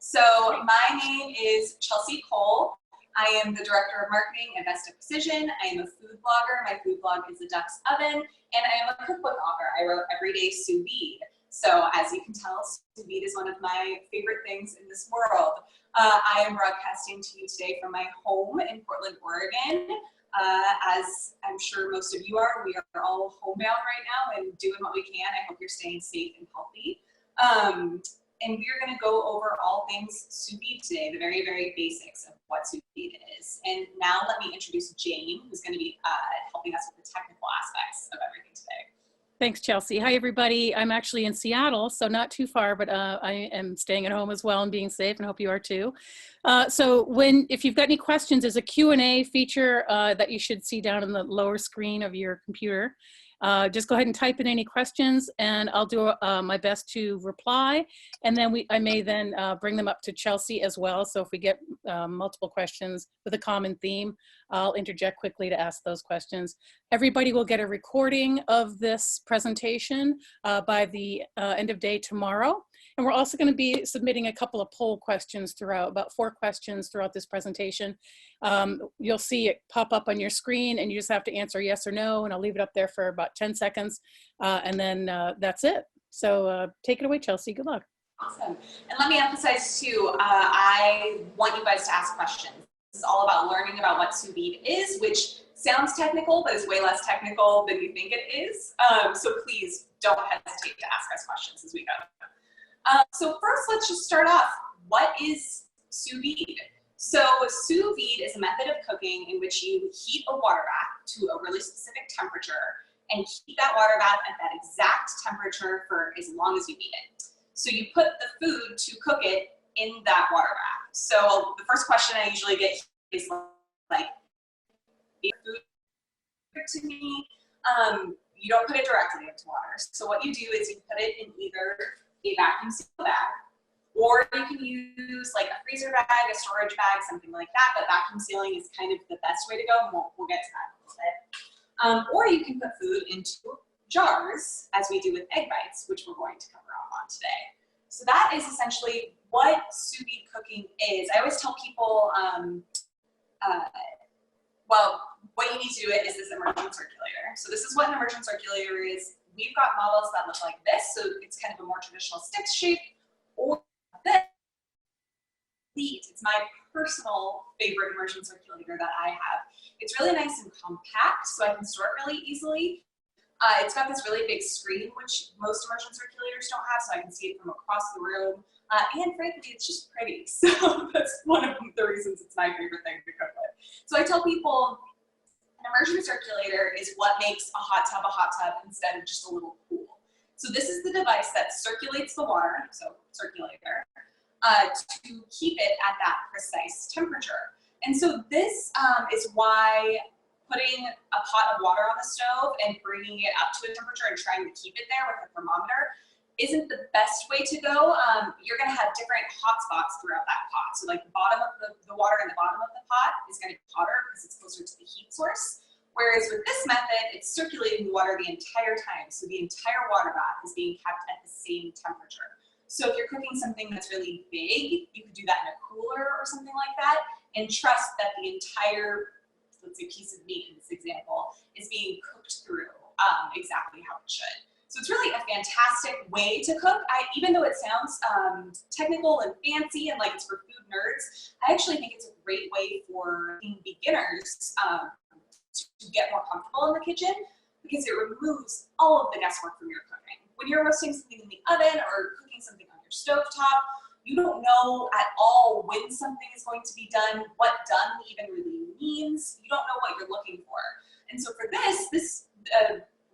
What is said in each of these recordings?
So my name is Chelsea Cole. I am the Director of Marketing at Best of Precision. I am a food blogger. My food blog is The Duck's Oven, and I am a cookbook author. I wrote Everyday Sous Vide. So as you can tell, sous vide is one of my favorite things in this world. I am broadcasting to you today from my home in Portland, Oregon. As I'm sure most of you are, we are all homebound right now and doing what we can. I hope you're staying safe and healthy. And we are going to go over all things sous vide today, the very, very basics of what sous vide is. And now let me introduce Jane, who's going to be helping us with the technical aspects of everything today. Thanks, Chelsea. Hi, everybody. I'm actually in Seattle, so not too far, but I am staying at home as well and being safe, and hope you are too. If you've got any questions, there's a Q&A feature that you should see down in the lower screen of your computer. Just go ahead and type in any questions, and I'll do my best to reply. And then I may then bring them up to Chelsea as well. So if we get multiple questions with a common theme, I'll interject quickly to ask those questions. Everybody will get a recording of this presentation by the end of day tomorrow. And we're also going to be submitting a couple of poll questions throughout, about 4 questions throughout this presentation. You'll see it pop up on your screen, and you just have to answer yes or no, and I'll leave it up there for about 10 seconds, and then that's it. So take it away, Chelsea. Good luck. Awesome. And let me emphasize too, I want you guys to ask questions. This is all about learning about what sous vide is, which sounds technical, but is way less technical than you think it is. So please don't hesitate to ask us questions as we go. So first, let's just start off. What is sous vide? So sous vide is a method of cooking in which you heat a water bath to a really specific temperature and keep that water bath at that exact temperature for as long as you need it. So you put the food to cook it in that water bath. So the first question I usually get is like, if food to me, you don't put it directly into water. So what you do is you put it in either a vacuum seal bag, or you can use like a freezer bag, a storage bag, something like that. But vacuum sealing is kind of the best way to go, and we'll get to that in a little bit. Or you can put food into jars, as we do with egg bites, which we're going to cover off on today. So that is essentially what sous vide cooking is. I always tell people, well, what you need to do is this immersion circulator. So this is what an immersion circulator is. We've got models that look like this, so it's kind of a more traditional stick shape, or this. It's my personal favorite immersion circulator that I have. It's really nice and compact, so I can store it really easily. It's got this really big screen, which most immersion circulators don't have, so I can see it from across the room. And frankly, it's just pretty. So that's one of the reasons it's my favorite thing to cook with. So I tell people, an immersion circulator is what makes a hot tub instead of just a little pool. So this is the device that circulates the water, so circulator, to keep it at that precise temperature. And so this is why putting a pot of water on the stove and bringing it up to a temperature and trying to keep it there with a thermometer isn't the best way to go. You're going to have different hot spots throughout that pot. So like the bottom of the water in the bottom of the pot is going to be hotter because it's closer to the heat source. Whereas with this method, it's circulating the water the entire time. So the entire water bath is being kept at the same temperature. So if you're cooking something that's really big, you could do that in a cooler or something like that, and trust that the entire, let's say, piece of meat in this example is being cooked through exactly how it should. So it's really a fantastic way to cook. Even though it sounds technical and fancy and like it's for food nerds, I actually think it's a great way for beginners to get more comfortable in the kitchen, because it removes all of the guesswork from your cooking. When you're roasting something in the oven or cooking something on your stovetop, you don't know at all when something is going to be done, what done even really means. You don't know what you're looking for. And so for this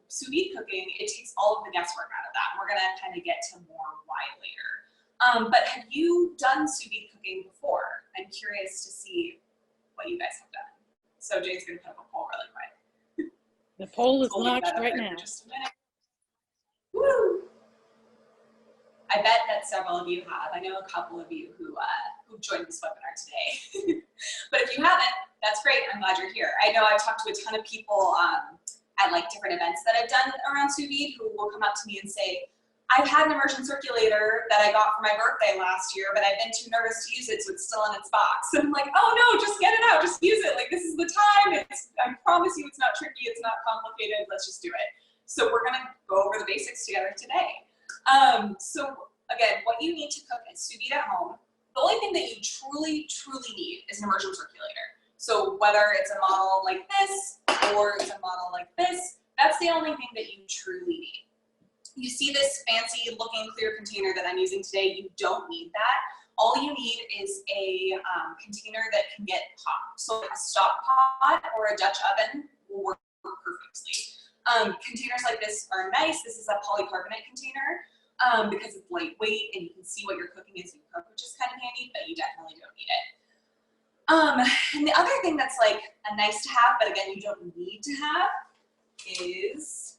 sous vide cooking, it takes all of the guesswork out of that. We're going to kind of get to more why later. But have you done sous vide cooking before? I'm curious to see what you guys have done. So Jane's going to put up a poll really quick. The poll is launched right now. Just a minute. Woo! I bet that several of you have. I know a couple of you who joined this webinar today. But if you haven't, that's great. I'm glad you're here. I know I've talked to a ton of people at like different events that I've done around sous vide who will come up to me and say, I've had an immersion circulator that I got for my birthday last year, but I've been too nervous to use it, so it's still in its box. And I'm like, oh no, just get it out, just use it. Like, this is the time. I promise you it's not tricky, it's not complicated, let's just do it. So we're gonna go over the basics together today. So again, what you need to cook sous vide at home, the only thing that you truly need is an immersion circulator. So whether it's a model like this or it's a model like this, that's the only thing that you truly need. You see this fancy looking clear container that I'm using today, you don't need that. All you need is a container that can get hot. So a stock pot or a Dutch oven will work perfectly. Containers like this are nice. This is a polycarbonate container because it's lightweight and you can see what you're cooking as you cook, which is kind of handy, but you definitely don't need it. And the other thing that's like a nice to have, but again, you don't need to have, is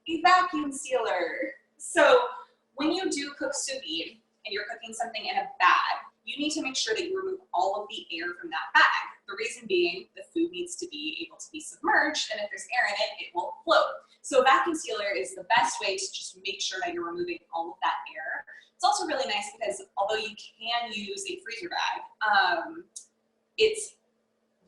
a vacuum sealer. So when you do cook sous vide and you're cooking something in a bag, you need to make sure that you remove all of the air from that bag. The reason being, the food needs to be able to be submerged, and if there's air in it, it will float. So a vacuum sealer is the best way to just make sure that you're removing all of that air. It's also really nice because although you can use a freezer bag,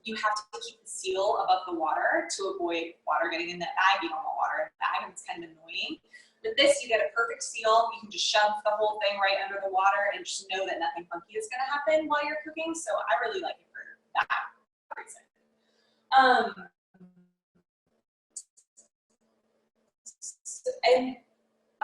you have to keep the seal above the water to avoid water getting in that bag. You don't want water in the bag, and it's kind of annoying. With this, you get a perfect seal. You can just shove the whole thing right under the water and just know that nothing funky is going to happen while you're cooking. So I really like it for that reason. And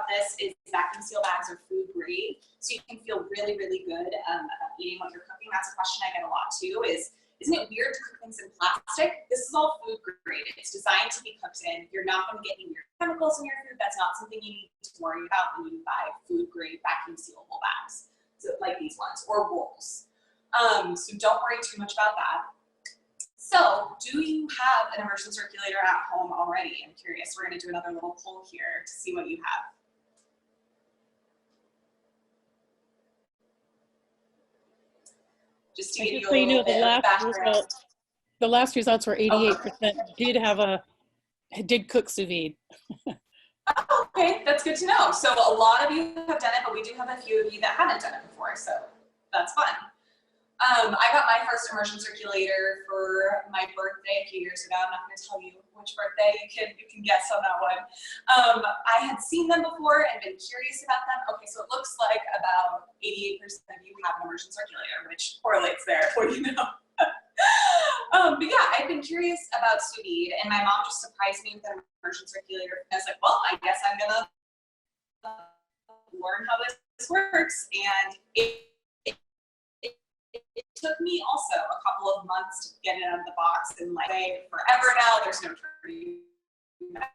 this is vacuum seal bags are food grade, so you can feel really good about eating what you're cooking. That's a question I get a lot too, isn't it weird to cook things in plastic? This is all food grade. It's designed to be cooked in. You're not going to get any weird chemicals in your food. That's not something you need to worry about when you buy food grade vacuum sealable bags, so like these ones, or rolls. So don't worry too much about that. So do you have an immersion circulator at home already? I'm curious. We're going to do another little poll here to see what you have. Just to give you a little bit of background. The last results were 88% did cook sous vide. Oh, okay, that's good to know. So a lot of you have done it, but we do have a few of you that haven't done it before, so that's fun. I got my first immersion circulator for my birthday a few years ago. I'm not going to tell you which birthday. You can guess on that one. I had seen them before and been curious about them. Okay, so it looks like about 88% of you have an immersion circulator, which correlates there. What do you know? But yeah, I've been curious about sous vide, and my mom just surprised me with an immersion circulator. And I was like, well, I guess I'm gonna learn how this works. And it took me also a couple of months to get it out of the box, and like forever now, there's no turning back.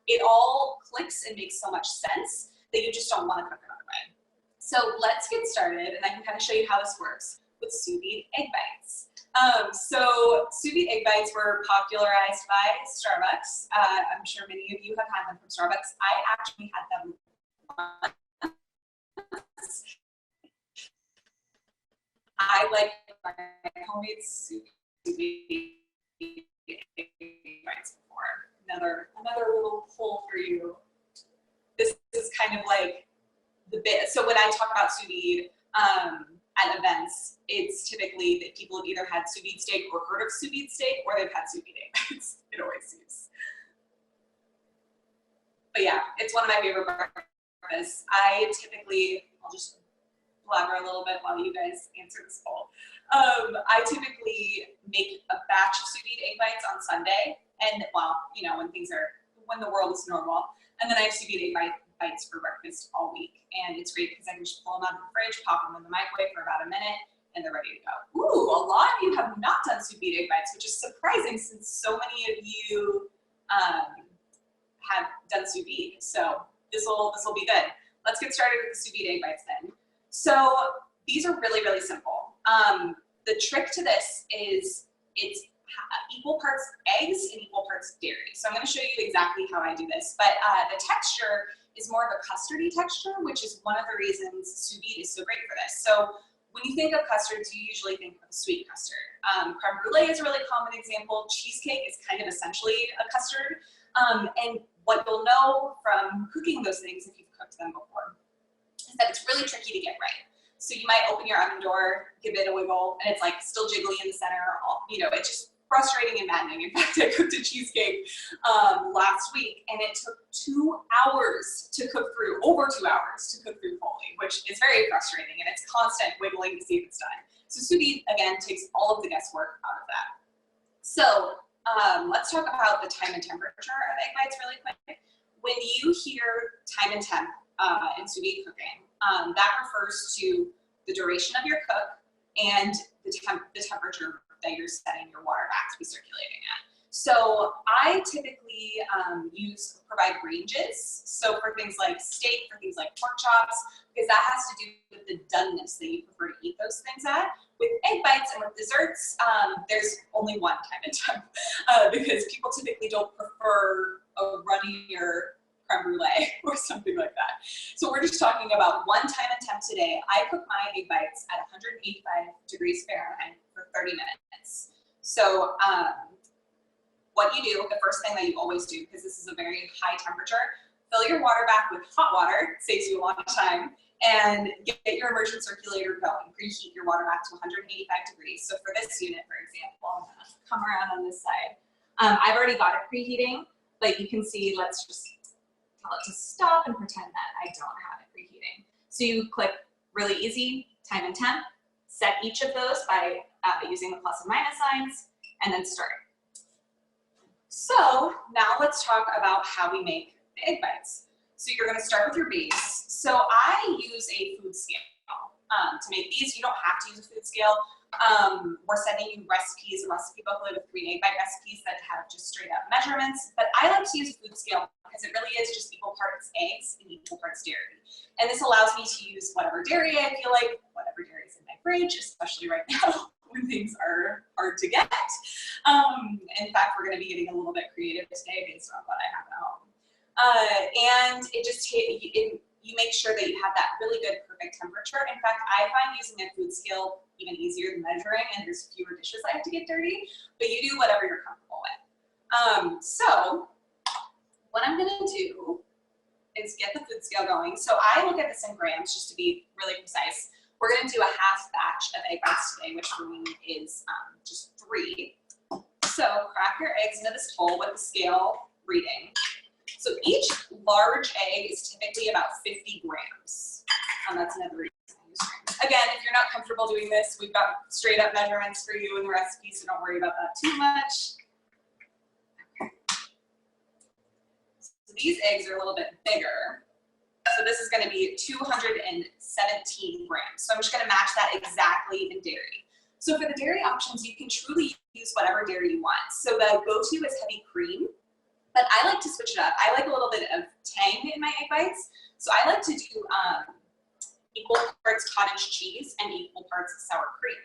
It all clicks and makes so much sense that you just don't want to cook another way. So let's get started, and I can kind of show you how this works with sous vide egg bites. So sous vide egg bites were popularized by Starbucks. I'm sure many of you have had them from Starbucks. I actually had them once. I like my homemade sous vide egg bites before. Another little poll for you. This is kind of like the bit. So when I talk about sous vide, at events, it's typically that people have either had sous vide steak or heard of sous vide steak, or they've had sous vide egg bites. It always seems. But yeah, it's one of my favorite breakfasts. I'll just blabber a little bit while you guys answer this poll. I typically make a batch of sous vide egg bites on Sunday, and well, you know, when the world is normal, and then I have sous vide egg bites for breakfast all week. And it's great because I can just pull them out of the fridge, pop them in the microwave for about a minute, and they're ready to go. Ooh, a lot of you have not done sous vide egg bites, which is surprising since so many of you have done sous vide. So this will be good. Let's get started with the sous vide egg bites then. So these are really simple. The trick to this is it's equal parts eggs and equal parts dairy. So I'm going to show you exactly how I do this, but the texture is more of a custardy texture, which is one of the reasons sous vide is so great for this. So when you think of custards, you usually think of a sweet custard. Creme brulee is a really common example. Cheesecake is kind of essentially a custard. And what you'll know from cooking those things if you've cooked them before is that it's really tricky to get right. So you might open your oven door, give it a wiggle, and it's like still jiggly in the center. It's just frustrating and maddening. In fact, I cooked a cheesecake last week, and it took 2 hours to cook through, over 2 hours to cook through fully, which is very frustrating, and it's constant wiggling to see if it's done. So sous vide, again, takes all of the guesswork out of that. So let's talk about the time and temperature of egg bites really quick. When you hear time and temp in sous vide cooking, that refers to the duration of your cook and the temperature that you're setting your water back to be circulating at. So I typically provide ranges. So for things like steak, for things like pork chops, because that has to do with the doneness that you prefer to eat those things at. With egg bites and with desserts, there's only one time and temp because people typically don't prefer a runnier creme brulee or something like that. So we're just talking about one time and temp today. I cook my egg bites at 185 degrees Fahrenheit for 30 minutes. So what you do, the first thing that you always do, because this is a very high temperature, fill your water back with hot water, saves you a lot of time, and get your immersion circulator going. Preheat your water back to 185 degrees. So for this unit, for example, I'm gonna come around on this side. I've already got it preheating, but you can see, let's just tell it to stop and pretend that I don't have it preheating. So you click really easy, time and temp, set each of those by using the plus and minus signs, and then start. So now let's talk about how we make the egg bites. So you're gonna start with your base. So I use a food scale to make these. You don't have to use a food scale. We're sending you recipes, a recipe booklet with 3 egg bite recipes that have just straight up measurements, but I like to use a food scale because it really is just equal parts eggs and equal parts dairy. And this allows me to use whatever dairy I feel like, whatever dairy is in my fridge, especially right now when things are hard to get. In fact, we're gonna be getting a little bit creative today based on what I have at home. And it just, you make sure that you have that really good, perfect temperature. In fact, I find using a food scale even easier than measuring, and there's fewer dishes I have to get dirty, but you do whatever you're comfortable with. So what I'm gonna do is get the food scale going. So I look at this in grams just to be really precise. We're gonna do a half batch of egg bites today, which for me is just 3. So crack your eggs into this bowl with the scale reading. So each large egg is typically about 50 grams. That's another reason I use grams. Again, if you're not comfortable doing this, we've got straight up measurements for you in the recipe, so don't worry about that too much. Okay. So these eggs are a little bit bigger. So this is going to be 217 grams. So I'm just going to match that exactly in dairy. So for the dairy options, you can truly use whatever dairy you want. So the go-to is heavy cream. But I like to switch it up. I like a little bit of tang in my egg bites. So I like to do equal parts cottage cheese and equal parts sour cream.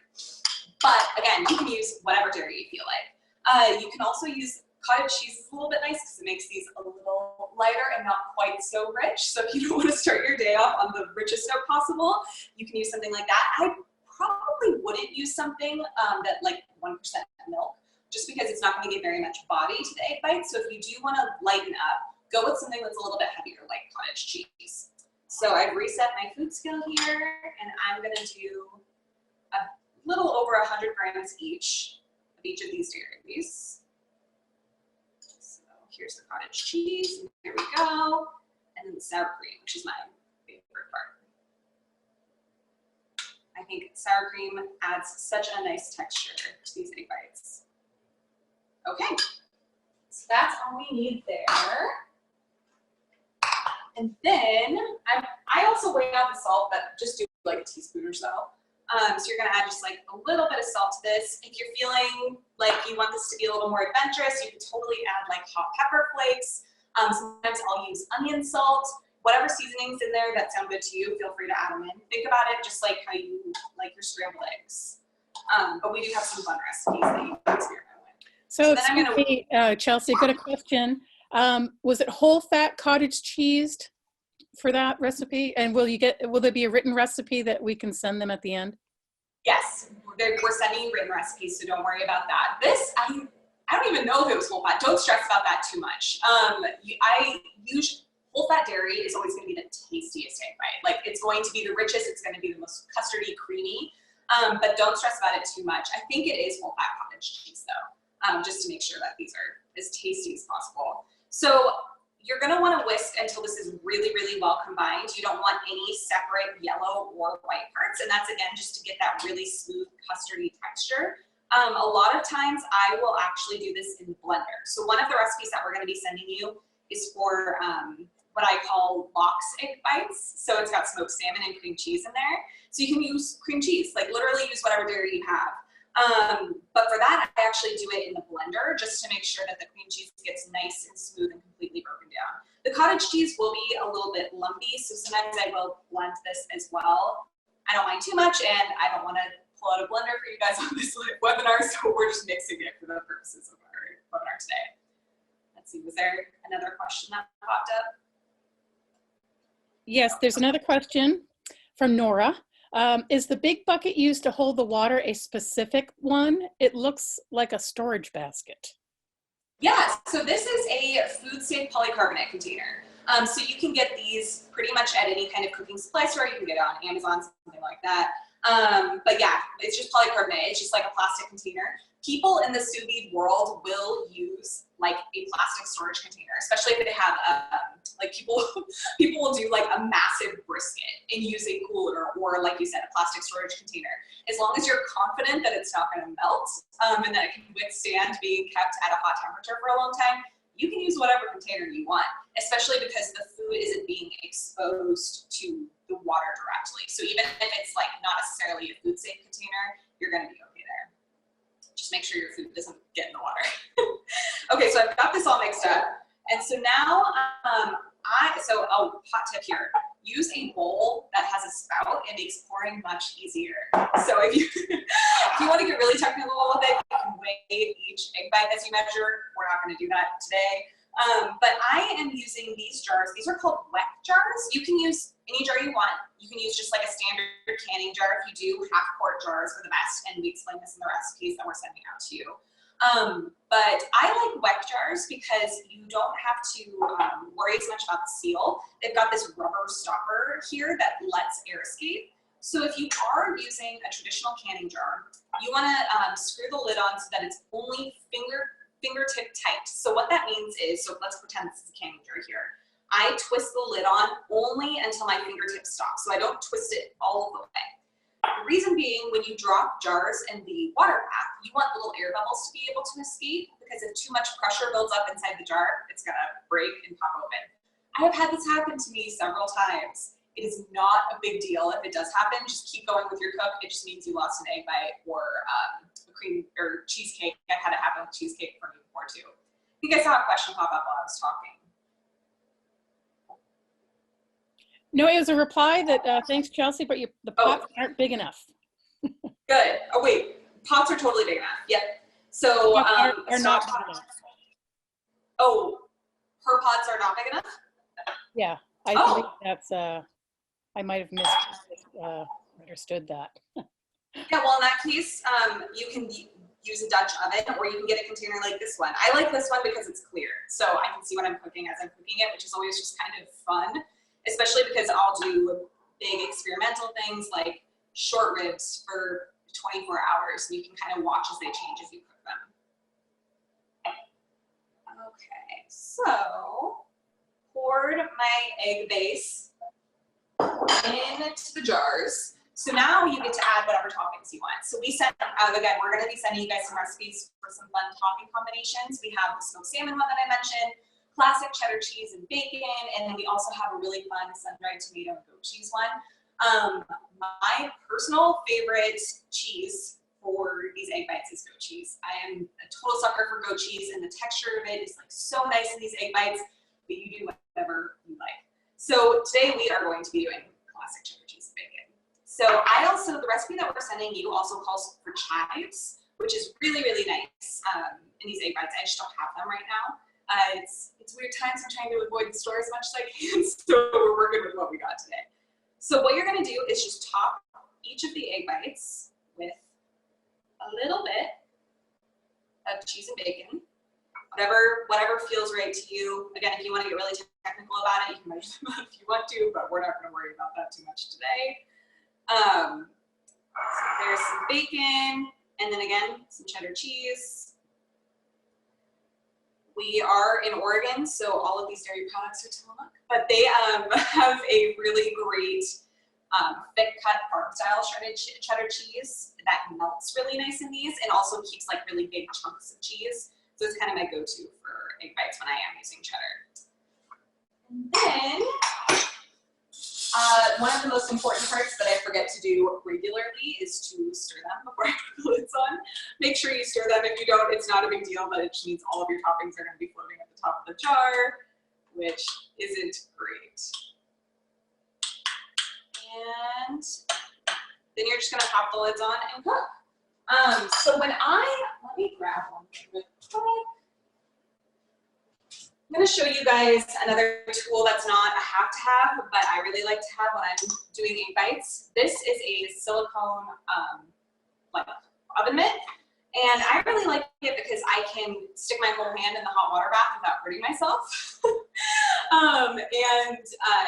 But again, you can use whatever dairy you feel like. You can also use cottage cheese. Is a little bit nice because it makes these a little lighter and not quite so rich. So if you don't want to start your day off on the richest note possible, you can use something like that. I probably wouldn't use something that like 1% milk, just because it's not going to give very much body to the egg bite. So if you do want to lighten up, go with something that's a little bit heavier, like cottage cheese. So I've reset my food scale here, and I'm going to do a little over 100 grams each of each of these dairies. So here's the cottage cheese, and here we go, and then the sour cream, which is my favorite part. I think sour cream adds such a nice texture to these egg bites. Okay, so that's all we need there. And then I also weigh out the salt, but just do like a teaspoon or so. So you're gonna add just like a little bit of salt to this. If you're feeling like you want this to be a little more adventurous, you can totally add like hot pepper flakes. Sometimes I'll use onion salt. Whatever seasonings in there that sound good to you, feel free to add them in. Think about it just like how you like your scrambled eggs. But we do have some fun recipes that you can experiment. So excuse me, Chelsea, got a question. Was it whole fat cottage cheese for that recipe? And will there be a written recipe that we can send them at the end? Yes, we're sending you written recipes, so don't worry about that. This, I don't even know if it was whole fat. Don't stress about that too much. I use whole fat dairy is always going to be the tastiest egg bite. Like it's going to be the richest. It's going to be the most custardy, creamy. But don't stress about it too much. I think it is whole fat cottage cheese though, just to make sure that these are as tasty as possible. So you're going to want to whisk until this is really, really well combined. You don't want any separate yellow or white parts. And that's, again, just to get that really smooth custardy texture. A lot of times I will actually do this in the blender. So one of the recipes that we're going to be sending you is for what I call lox egg bites. So it's got smoked salmon and cream cheese in there. So you can use cream cheese, like literally use whatever dairy you have. But for that, I actually do it in the blender just to make sure that the cream cheese gets nice and smooth and completely broken down. The cottage cheese will be a little bit lumpy, so sometimes I will blend this as well. I don't mind too much, and I don't want to pull out a blender for you guys on this webinar, so we're just mixing it for the purposes of our webinar today. Let's see, was there another question that popped up? Yes, there's another question from Nora. Is the big bucket used to hold the water a specific one? It looks like a storage basket. Yes, so this is a food safe polycarbonate container. So you can get these pretty much at any kind of cooking supply store. You can get it on Amazon, something like that. But yeah, it's just polycarbonate. It's just like a plastic container. People in the sous vide world will use like a plastic storage container, especially if they have like people will do like a massive brisket and use a cooler or, like you said, a plastic storage container. As long as you're confident that it's not going to melt and that it can withstand being kept at a hot temperature for a long time, you can use whatever container you want, especially because the food isn't being exposed to the water directly. So even if it's like not necessarily a food safe container, you're going to be okay there. Just make sure your food doesn't get in the water. Okay, so I've got this all mixed up. And so now, hot tip here, use a bowl that has a spout. It makes pouring much easier. So if you, if you want to get really technical with it, you can weigh each egg bite as you measure. We're not going to do that today. But I am using these jars. These are called wet jars. You can use any jar you want. You can use just like a standard canning jar. If you do, half-quart jars are the best, and we explain this in the recipes that we're sending out to you. But I like wet jars because you don't have to worry as much about the seal. They've got this rubber stopper here that lets air escape. So if you are using a traditional canning jar, you want to screw the lid on so that it's only fingertip tight. So what that means is, so let's pretend this is a canning jar here. I twist the lid on only until my fingertips stop. So I don't twist it all the way. The reason being, when you drop jars in the water bath, you want little air bubbles to be able to escape, because if too much pressure builds up inside the jar, it's gonna break and pop open. I have had this happen to me several times. It is not a big deal if it does happen. Just keep going with your cook. It just means you lost an egg bite or a cream or cheesecake. I've had it happen with cheesecake for me before too. I think I saw a question pop up while I was talking. No, it was a reply that thanks, Chelsea, but the pots aren't big enough. Good. Oh wait, pots are totally big enough. Yep. So are not big enough. Oh, her pots are not big enough? Yeah, I think that's I might have misunderstood that. Yeah, well in that case, you can use a Dutch oven, or you can get a container like this one. I like this one because it's clear, so I can see what I'm cooking as I'm cooking it, which is always just kind of fun. Especially because I'll do big experimental things like short ribs for 24 hours. And you can kind of watch as they change as you cook them. Okay, so poured my egg base into the jars. So now you get to add whatever toppings you want. So we sent, again, we're going to be sending you guys some recipes for some fun topping combinations. We have the smoked salmon one that I mentioned, classic cheddar cheese and bacon, and then we also have a really fun sun-dried tomato and goat cheese one. My personal favorite cheese for these egg bites is goat cheese. I am a total sucker for goat cheese, and the texture of it is like so nice in these egg bites, but you do whatever you like. So today we are going to be doing classic cheddar cheese and bacon. So the recipe that we're sending you also calls for chives, which is really, really nice in these egg bites. I just don't have them right now. It's weird times. I'm trying to avoid the store as much as I can, so we're working with what we got today. So what you're going to do is just top each of the egg bites with a little bit of cheese and bacon. Whatever feels right to you. Again, if you want to get really technical about it, you can measure them out if you want to, but we're not going to worry about that too much today. So there's some bacon, and then again, some cheddar cheese. We are in Oregon, so all of these dairy products are Tillamook, but they have a really great thick cut farm style shredded cheddar cheese that melts really nice in these and also keeps like really big chunks of cheese. So it's kind of my go-to for egg bites when I am using cheddar. And then one of the most important parts that I forget to do regularly is to stir them before I put the lids on. Make sure you stir them. If you don't, it's not a big deal, but it just means all of your toppings are going to be floating at the top of the jar, which isn't great. And then you're just going to pop the lids on and cook. So let me grab one real quick. I'm going to show you guys another tool that's not a have-to-have, but I really like to have when I'm doing egg bites. This is a silicone like oven mitt, and I really like it because I can stick my whole hand in the hot water bath without hurting myself.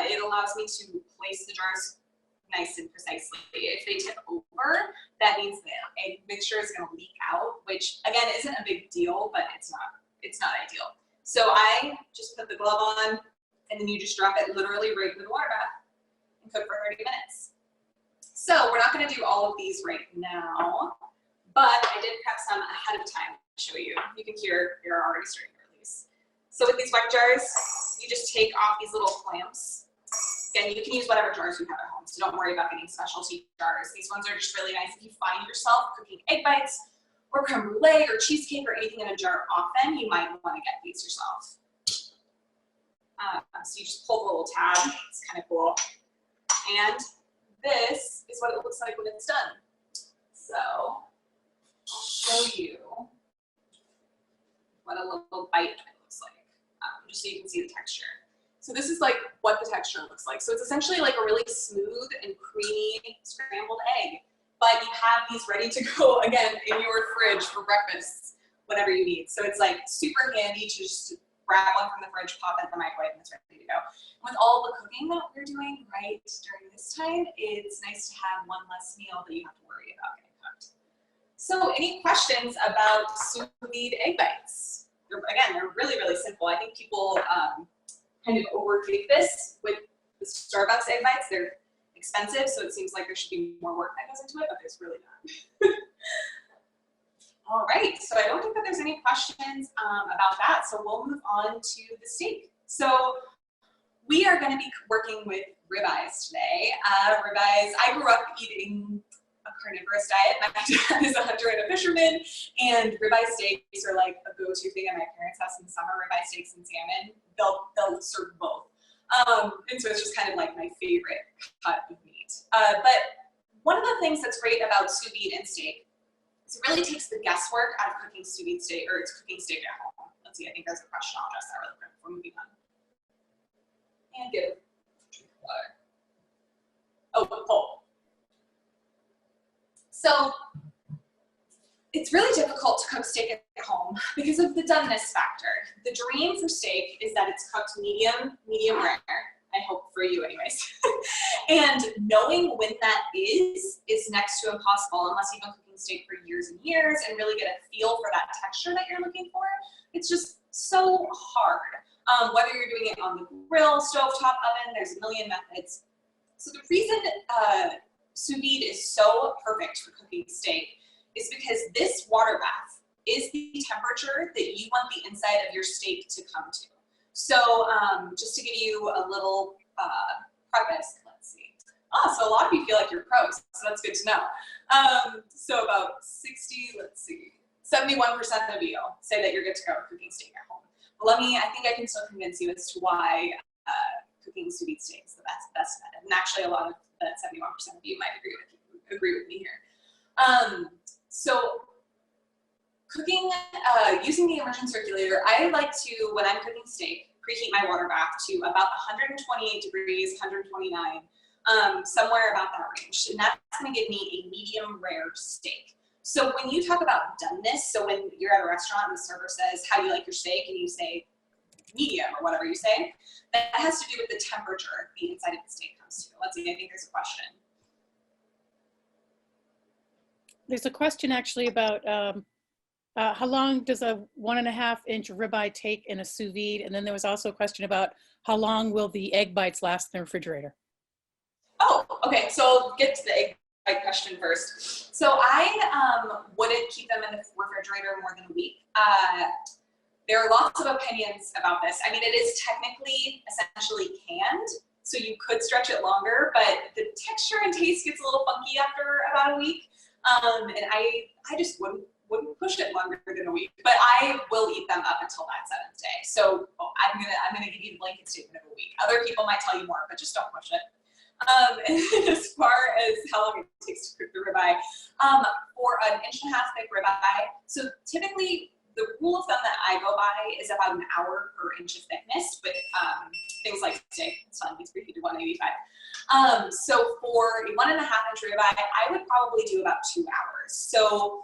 It allows me to place the jars nice and precisely. If they tip over, that means the egg mixture is going to leak out, which again isn't a big deal, but it's not ideal. So I just put the glove on, and then you just drop it literally right into the water bath and cook for 30 minutes. So we're not going to do all of these right now, but I did prep some ahead of time to show you. You can hear they're already starting to release. So with these wet jars, you just take off these little clamps. Again, you can use whatever jars you have at home, so don't worry about getting specialty jars. These ones are just really nice if you find yourself cooking egg bites or creme brulee or cheesecake or anything in a jar often, you might want to get these yourself. So you just pull the little tab, it's kind of cool. And this is what it looks like when it's done. So I'll show you what a little bite looks like, just so you can see the texture. So this is like what the texture looks like. So it's essentially like a really smooth and creamy scrambled egg, but you have these ready to go again in your fridge for breakfast whenever you need. So it's like super handy to just grab one from the fridge, pop it in the microwave, and it's ready to go. With all the cooking that we're doing right during this time, it's nice to have one less meal that you have to worry about getting cooked. So any questions about sous vide egg bites? Again, they're really, really simple. I think people kind of overtake this with the Starbucks egg bites. They're expensive, so it seems like there should be more work that goes into it, but there's really not. All right, so I don't think that there's any questions about that, so we'll move on to the steak. So we are going to be working with ribeyes today. Ribeyes, I grew up eating a carnivorous diet. My dad is a hunter and a fisherman, and ribeye steaks are like a go-to thing at my parents' house in the summer. Ribeye steaks and salmon, they'll serve both. And so it's just kind of like my favorite cut of meat. But one of the things that's great about sous vide and steak is it really takes the guesswork out of cooking sous vide steak, or it's cooking steak at home. Let's see, I think there's a question. I'll address that really quick before moving on. And get a drink of water. Oh, pull. So it's really difficult to cook steak at home because of the doneness factor. The dream for steak is that it's cooked medium rare. I hope for you anyways. And knowing when that is next to impossible unless you've been cooking steak for years and years and really get a feel for that texture that you're looking for. It's just so hard. Whether you're doing it on the grill, stovetop oven, there's a million methods. So the reason sous vide is so perfect for cooking steak is because this water bath is the temperature that you want the inside of your steak to come to. So just to give you a little preface, let's see. So a lot of you feel like you're pros, so that's good to know. So about 71% of you say that you're good to go cooking steak at home. But I think I can still convince you as to why cooking sous vide steak is the best method. And actually a lot of that 71% of you might agree with me here. So cooking, using the immersion circulator, I like to, when I'm cooking steak, preheat my water bath to about 128 degrees, 129, somewhere about that range. And that's gonna give me a medium rare steak. So when you talk about doneness, so when you're at a restaurant and the server says, how do you like your steak? And you say medium or whatever you say, that has to do with the temperature the inside of the steak comes to. Let's see, I think there's a question. There's a question actually about how long does a 1.5-inch ribeye take in a sous vide? And then there was also a question about how long will the egg bites last in the refrigerator? Oh, okay, so I'll get to the egg bite question first. So I wouldn't keep them in the refrigerator more than a week. There are lots of opinions about this. I mean, it is technically essentially canned, so you could stretch it longer, but the texture and taste gets a little funky after about a week. And I just wouldn't push it longer than a week, but I will eat them up until that 7th day. So I'm gonna give you the blanket statement of a week. Other people might tell you more, but just don't push it. And as far as how long it takes to cook the ribeye, for an 1.5 inch thick ribeye, so typically the rule of thumb that I go by is about an hour per inch of thickness, but things like steak, it's fun, it's preheated to 185. So for a 1.5 inch ribeye, I would probably do about 2 hours. So,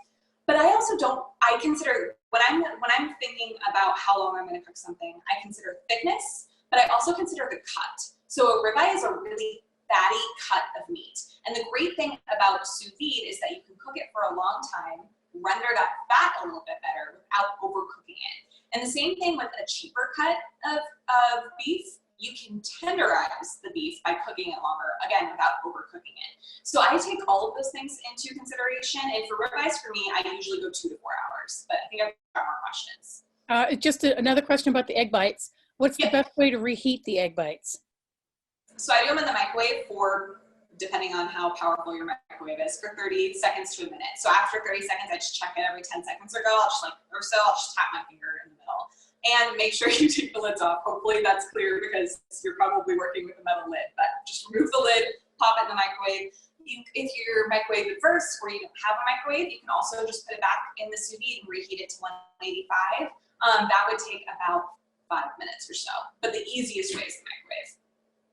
but I also don't, I consider, when I'm thinking about how long I'm gonna cook something, I consider thickness, but I also consider the cut. So a ribeye is a really fatty cut of meat. And the great thing about sous vide is that you can cook it for a long time, render that fat a little bit better without overcooking it. And the same thing with a cheaper cut of beef, you can tenderize the beef by cooking it longer, again, without overcooking it. So I take all of those things into consideration. And for ribeyes, for me, I usually go 2 to 4 hours, but I think I've got more questions. Just another question about the egg bites. What's the best way to reheat the egg bites? So I do them in the microwave for, depending on how powerful your microwave is, for 30 seconds to a minute. So after 30 seconds, I just check it every 10 seconds or so. I'll just tap my finger in the middle. And make sure you take the lids off. Hopefully that's clear because you're probably working with a metal lid, but just remove the lid, pop it in the microwave. If you're microwave averse or you don't have a microwave, you can also just put it back in the sous vide and reheat it to 185. That would take about 5 minutes or so, but the easiest way is the microwave.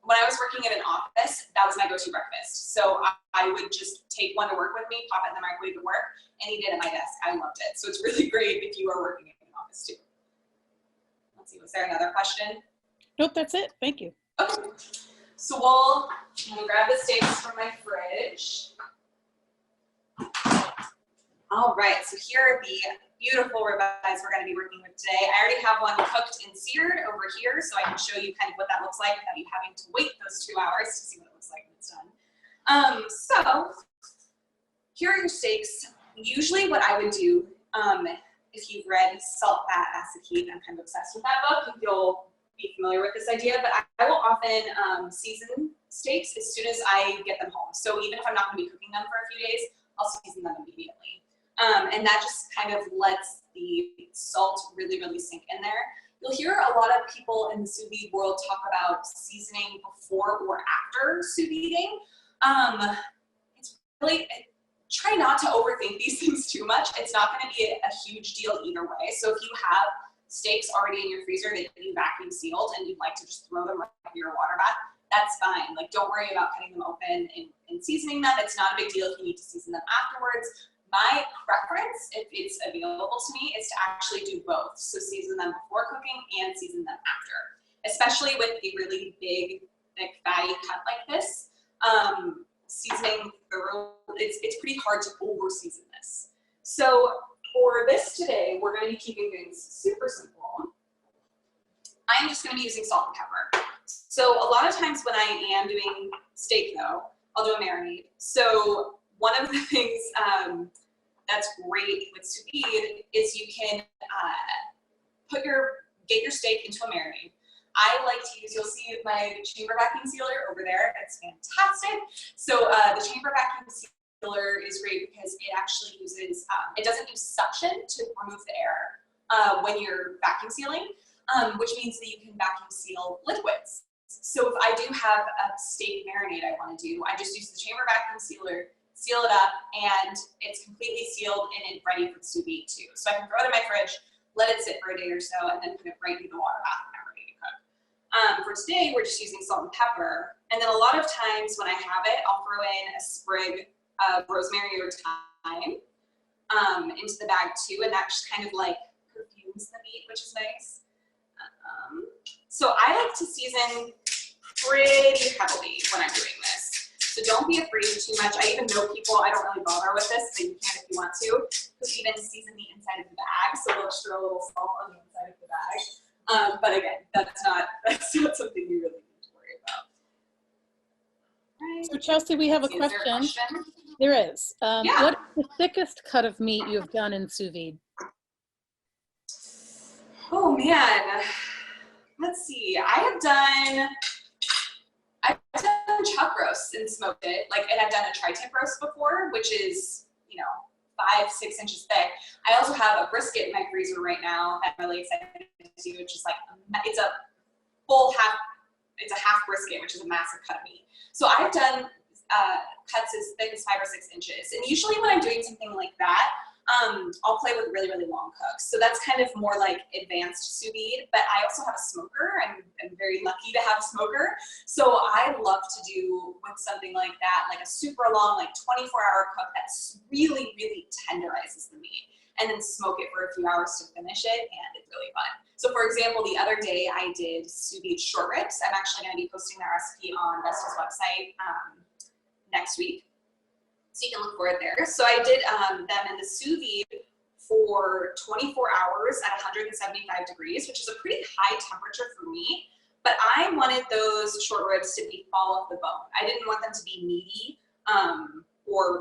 When I was working at an office, that was my go-to breakfast. So I would just take one to work with me, pop it in the microwave at work, and eat it at my desk. I loved it. So it's really great if you are working in an office too. Let's see, was there another question? Nope, that's it. Thank you. Okay. So I'm gonna grab the steaks from my fridge. All right, so here are the beautiful ribeyes we're gonna be working with today. I already have one cooked and seared over here, so I can show you kind of what that looks like without you having to wait those 2 hours to see what it looks like when it's done. So here are your steaks. Usually what I would do, if you've read Salt, Fat, Acid, Heat, I'm kind of obsessed with that book, you'll be familiar with this idea, but I will often season steaks as soon as I get them home. So even if I'm not gonna be cooking them for a few days, I'll season them immediately. And that just kind of lets the salt really, really sink in there. You'll hear a lot of people in the sous vide world talk about seasoning before or after sous viding. It's really, try not to overthink these things too much. It's not gonna be a huge deal either way. So if you have steaks already in your freezer that you vacuum sealed and you'd like to just throw them right into your water bath, that's fine. Like, don't worry about cutting them open and seasoning them. It's not a big deal if you need to season them afterwards. My preference, if it's available to me, is to actually do both. So season them before cooking and season them after, especially with a really big, thick, fatty cut like this. Seasoning it's pretty hard to over season this. So for this today, we're going to be keeping things super simple. I'm just going to be using salt and pepper. So a lot of times when I am doing steak though, I'll do a marinade. So one of the things that's great with sous vide is you can get your steak into a marinade. I like to use, you'll see my chamber vacuum sealer over there. It's fantastic. So the chamber vacuum sealer is great because it actually uses, it doesn't use suction to remove the air when you're vacuum sealing, which means that you can vacuum seal liquids. So if I do have a steak marinade I want to do, I just use the chamber vacuum sealer, seal it up, and it's completely sealed and ready for the sous vide too. So I can throw it in my fridge, let it sit for a day or so, and then put it right into the water bath when I'm ready to cook. For today, we're just using salt and pepper, and then a lot of times when I have it, I'll throw in a sprig of rosemary or thyme. into the bag too, and that just kind of like perfumes the meat, which is nice. So I like to season pretty heavily when I'm doing this. So don't be afraid too much. I even know people, I don't really bother with this, but you can if you want to, because even season the inside of the bag. So they'll just throw a little salt on the inside of the bag. But again, that's not something you really need to worry about. Right. So Chelsea, we have a Is there question. There is. Yeah. What is the thickest cut of meat you have done in sous vide? Oh man, let's see. I've done chuck roasts and smoked it, and I've done a tri-tip roast before, which is 5-6 inches thick. I also have a brisket in my freezer right now that I'm really excited to do, which is it's a half brisket, which is a massive cut of meat. So I've done cuts as thick as 5 or 6 inches, and usually when I'm doing something like that, I'll play with really, really long cooks. So that's kind of more like advanced sous vide, but I also have a smoker. I'm very lucky to have a smoker. So I love to do with something like that, like a super long, 24-hour cook that really, really tenderizes the meat, and then smoke it for a few hours to finish it, and it's really fun. So for example, the other day I did sous vide short ribs. I'm actually going to be posting that recipe on Vesta's website next week. So you can look for it there. So I did them in the sous vide for 24 hours at 175 degrees, which is a pretty high temperature for me. But I wanted those short ribs to be fall off the bone. I didn't want them to be meaty or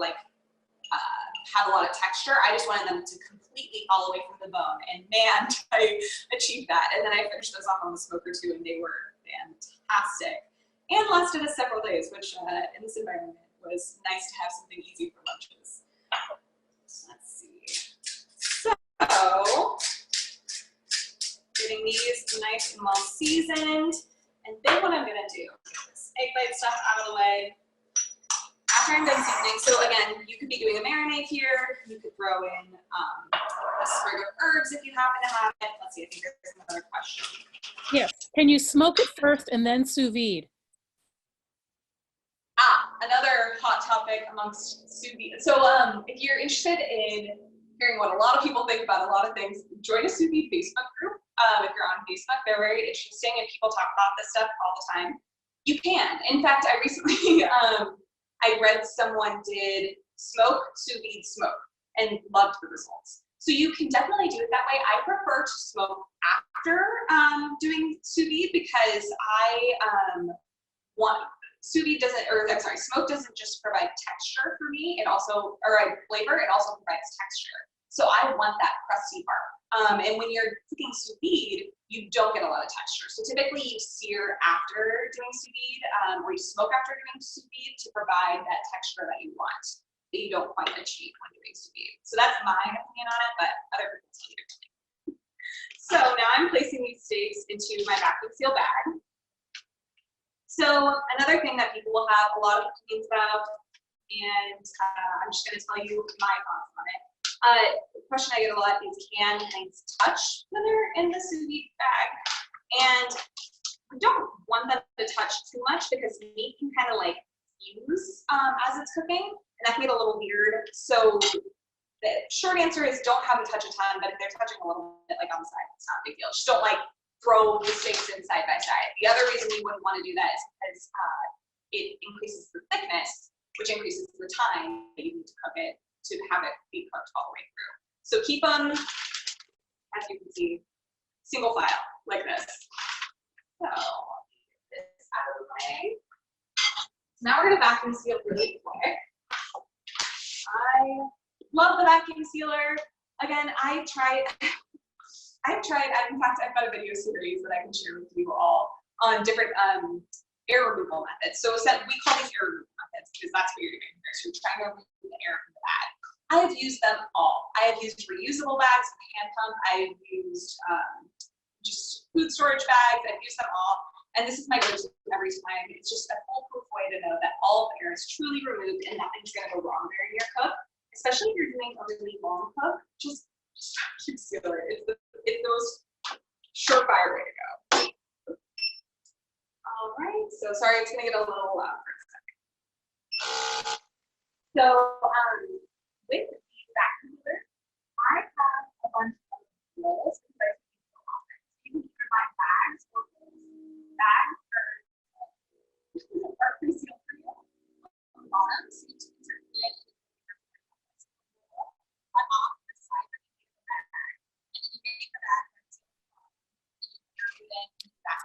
have a lot of texture. I just wanted them to completely fall away from the bone. And man, I achieved that. And then I finished those off on the smoker too, and they were fantastic. And lasted us several days, which in this environment was nice to have something easy for lunches. Let's see. So, getting these nice and well seasoned. And then what I'm gonna do, get this egg bite stuff out of the way. After I'm done seasoning, so again, you could be doing a marinade here. You could throw in a sprig of herbs if you happen to have it. Let's see, I think there's another question. Yes. Can you smoke it first and then sous vide? Another hot topic amongst sous vide. So if you're interested in hearing what a lot of people think about a lot of things, join a sous vide Facebook group. If you're on Facebook, they're very interesting and people talk about this stuff all the time. You can. In fact, I recently, I read someone did sous vide smoke and loved the results. So you can definitely do it that way. I prefer to smoke after doing sous vide because I smoke doesn't just provide texture for me, flavor, it also provides texture. So I want that crusty part. And when you're cooking sous vide, you don't get a lot of texture. So typically you sear after doing sous vide, or you smoke after doing sous vide to provide that texture that you want, that you don't quite achieve when doing sous vide. So that's my opinion on it, but other people see it differently. So now I'm placing these steaks into my vacuum seal bag. So another thing that people will have a lot of opinions about, and I'm just going to tell you my thoughts on it. The question I get a lot is, can things touch when they're in the sous vide bag? And I don't want them to touch too much because meat can kind of fuse as it's cooking, and that can get a little weird. So the short answer is don't have them touch a ton, but if they're touching a little bit on the side, it's not a big deal. Just don't throw the steaks in side by side. The other reason you wouldn't want to do that is because it increases the thickness, which increases the time that you need to cook it to have it be cooked all the way through. So keep them, as you can see, single file, like this. So, get this out of the way. So now we're going to vacuum seal really quick. I love the vacuum sealer. Again, in fact, I've got a video series that I can share with you all on different air removal methods. So we call these air removal methods because that's what you're doing here. So you're trying to remove the air from the bag. I have used them all. I have used reusable bags, a hand pump. I've used just food storage bags. I've used them all. And this is my go-to every time. It's just a foolproof way to know that all of the air is truly removed and nothing's going to go wrong during your cook. Especially if you're doing a really long cook, just vacuum seal it. It's the most surefire way to go. All right, so sorry, it's gonna get a little loud for a second. So with the vacuum sealer,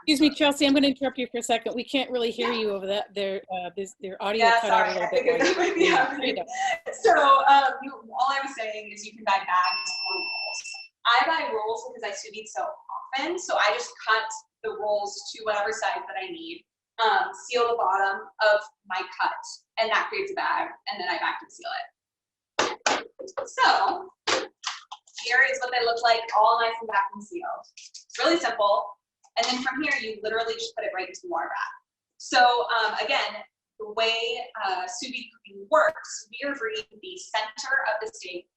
Excuse me, Chelsea, I'm going to interrupt you for a second. We can't really hear you over that. Their audio cut out a little bit. So all I was saying is you can buy bags or rolls. I buy rolls because I sous vide so often, so I just cut the rolls to whatever size that I need, seal the bottom of my cut, and that creates a bag, and then I vacuum seal it. So here is what they look like, all nice and vacuum sealed. It's really simple. And then from here, you literally just put it right into the water bath. So again, the way sous vide cooking works, we are bringing the center of the steak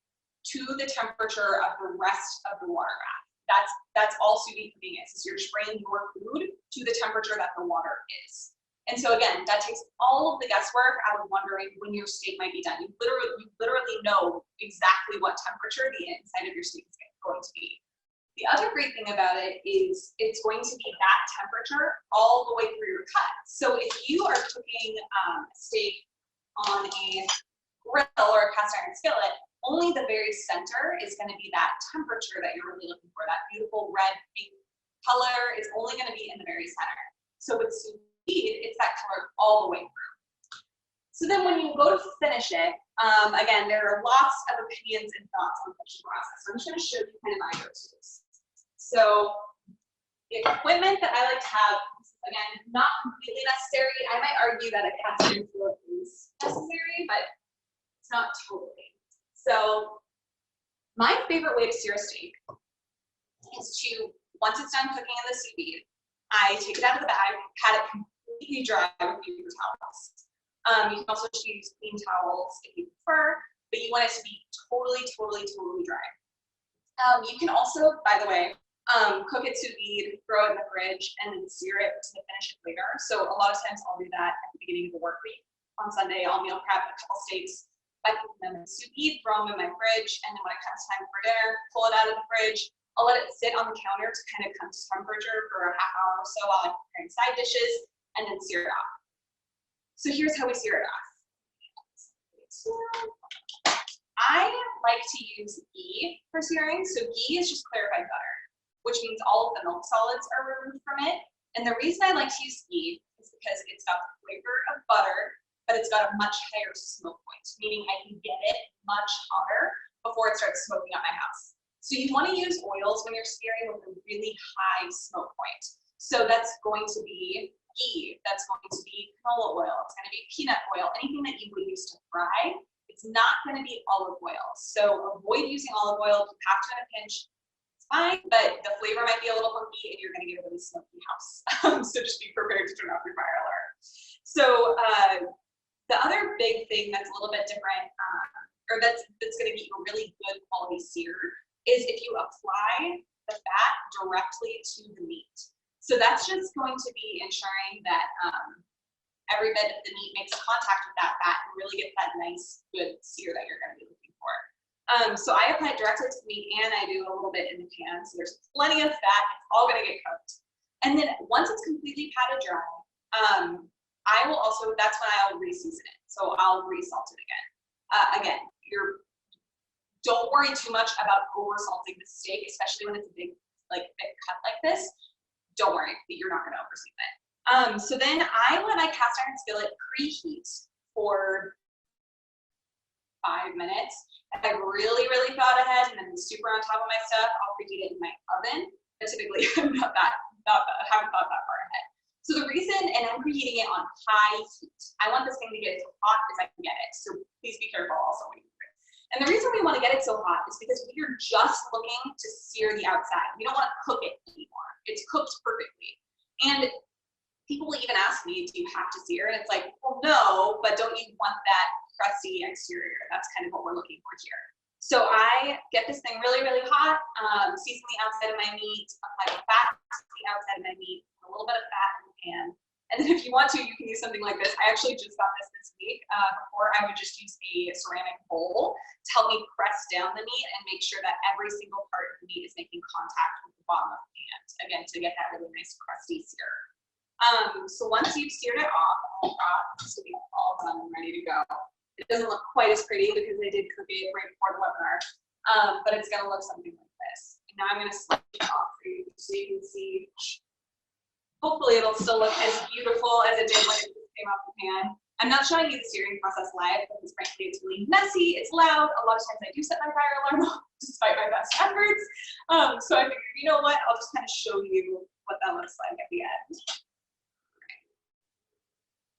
to the temperature of the rest of the water bath. That's all sous vide cooking is you're just bringing your food to the temperature that the water is. And so again, that takes all of the guesswork out of wondering when your steak might be done. You literally know exactly what temperature the inside of your steak is going to be. The other great thing about it is it's going to be that temperature all the way through your cut. So if you are cooking steak on a grill or a cast iron skillet, only the very center is going to be that temperature that you're really looking for. That beautiful red pink color is only going to be in the very center. So with sous vide, it's that color all the way through. So then when you go to finish it, again, there are lots of opinions and thoughts on the finishing process. So I'm just going to show you kind of my go-tos. So the equipment that I like to have, again, not completely necessary. I might argue that a cast iron skillet is necessary, but it's not totally. So my favorite way to sear a steak is to, once it's done cooking in the sous vide, I take it out of the bag, pat it completely dry with paper towels. You can also use clean towels if you prefer, but you want it to be totally dry. You can also, by the way, cook it sous vide, throw it in the fridge, and then sear it to finish it later. So a lot of times I'll do that at the beginning of the work week. On Sunday, I'll meal prep a couple steaks by cooking them in sous vide, throw them in my fridge, and then when it comes time for dinner, pull it out of the fridge. I'll let it sit on the counter to kind of come to temperature for a half hour or so while I'm preparing side dishes, and then sear it off. So here's how we sear it off. I like to use ghee for searing. So ghee is just clarified butter, which means all of the milk solids are removed from it. And the reason I like to use ghee is because it's got the flavor of butter, but it's got a much higher smoke point, meaning I can get it much hotter before it starts smoking up my house. So you want to use oils when you're searing with a really high smoke point. So that's going to be ghee, that's going to be canola oil, it's going to be peanut oil, anything that you would use to fry. It's not going to be olive oil. So avoid using olive oil. If you have to in a pinch, it's fine, but the flavor might be a little funky and you're going to get a really smoky house. So just be prepared to turn off your fire alarm. So the other big thing that's a little bit different, or that's going to get you a really good quality sear, is if you apply the fat directly to the meat. So that's just going to be ensuring that every bit of the meat makes contact with that fat and really get that nice, good sear that you're going to be looking for. So I apply it directly to the meat, and I do a little bit in the pan. So there's plenty of fat. It's all going to get cooked. And then once it's completely patted dry, I will also, that's when I'll re-season it. So I'll re-salt it again. Again, don't worry too much about over-salting the steak, especially when it's a big, thick cut like this. Don't worry, you're not going to overseason it. So then I let my cast iron skillet preheat for 5 minutes. If I really thought ahead and I'm super on top of my stuff, I'll preheat it in my oven. But typically, haven't thought that far ahead. So the reason, and I'm preheating it on high heat. I want this thing to get as hot as I can get it. So please be careful also when you do it. And the reason we want to get it so hot is because we are just looking to sear the outside. We don't want to cook it anymore. It's cooked perfectly. And people will even ask me, do you have to sear? And it's like, well, no, but don't you want that crusty exterior? That's kind of what we're looking for here. So I get this thing really hot, season the outside of my meat, apply the fat to the outside of my meat, a little bit of fat in the pan. And then if you want to, you can use something like this. I actually just got this week. Before, I would just use a ceramic bowl to help me press down the meat and make sure that every single part of the meat is making contact with the bottom of the pan, again, to get that really nice crusty sear. So once you've seared it off, I've got this to be all done and ready to go. It doesn't look quite as pretty because I did cook it right before the webinar, but it's going to look something like this. And now I'm going to slide it off for you so you can see hopefully it'll still look as beautiful as it did when it came off the pan. I'm not showing you the searing process live because frankly it's really messy, it's loud. A lot of times I do set my fire alarm off despite my best efforts. So I figured, you know what, I'll just kind of show you what that looks like at the end.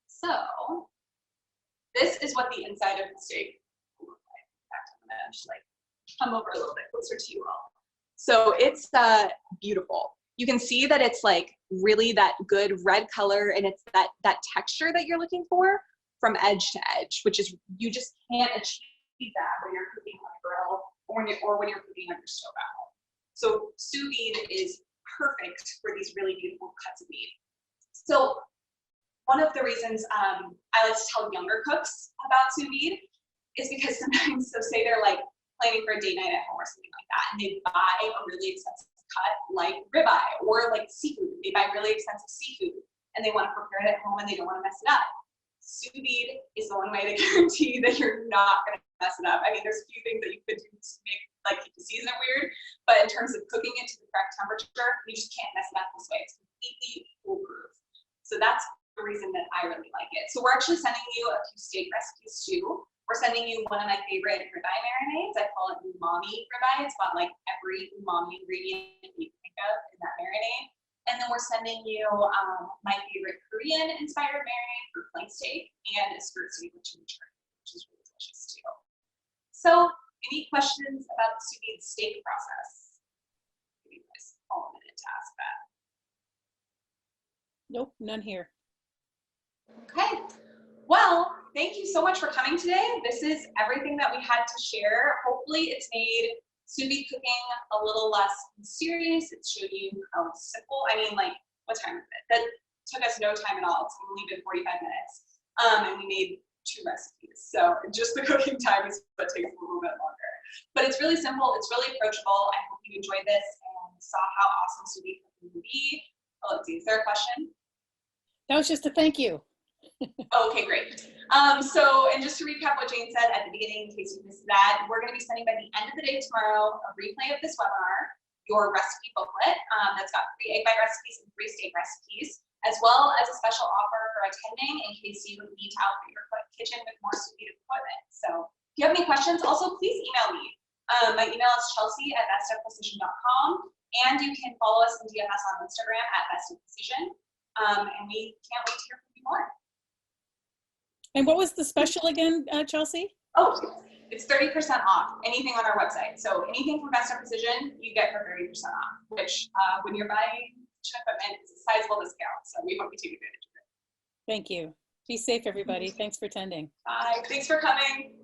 So this is what the inside of the steak will look like. In fact, I'm gonna just like come over a little bit closer to you all. So it's beautiful. You can see that it's like really that good red color, and it's that texture that you're looking for from edge to edge, which is, you just can't achieve that when you're cooking on a grill or when you're cooking on your stove at home. So sous vide is perfect for these really beautiful cuts of meat. So one of the reasons I like to tell younger cooks about sous vide is because sometimes, so say they're like planning for a date night at home or something like that, and they buy a really expensive cut like ribeye or like seafood. They buy really expensive seafood and they want to prepare it at home and they don't want to mess it up. Sous vide is the one way to guarantee that you're not going to mess it up. I mean, there's a few things that you could do to make, like, keep the season weird, but in terms of cooking it to the correct temperature, you just can't mess it up this way. It's completely foolproof. So that's the reason that I really like it. So we're actually sending you a few steak recipes too. We're sending you one of my favorite ribeye marinades. I call it umami ribeye. It's got like every umami ingredient you can think of in that marinade. And then we're sending you my favorite Korean-inspired marinade for flank steak and a skirt steak with chimichurri, which is really delicious too. So, any questions about the sous vide steak process? Give you guys all a minute to ask that. Nope, none here. Okay. Well, thank you so much for coming today. This is everything that we had to share. Hopefully, it's made sous vide cooking a little less mysterious. It showed you how simple. I mean, like, what time is it? That took us no time at all. It's only been 45 minutes. And we made 2 recipes. So just the cooking time is what takes a little bit longer. But it's really simple. It's really approachable. I hope you enjoyed this and saw how awesome sous vide cooking can be. Oh, let's see. Is there a question? That was just a thank you. Okay, great. And just to recap what Jane said at the beginning, in case you missed that, we're going to be sending by the end of the day tomorrow a replay of this webinar, your recipe booklet that's got 3 egg bite recipes and 3 steak recipes, as well as a special offer for attending in case you need to outfit your kitchen with more sous vide equipment. So if you have any questions, also please email me. My email is chelsea@bestofprecision.com, and you can follow us and DM us on Instagram at bestofprecision. And we can't wait to hear from you more. And what was the special again, Chelsea? Oh, it's 30% off anything on our website. So anything from Best of Precision, you get for 30% off, which when you're buying kitchen equipment is a sizable discount. So we hope you take advantage of it. Thank you. Be safe, everybody. Thanks for attending. Bye. Thanks for coming.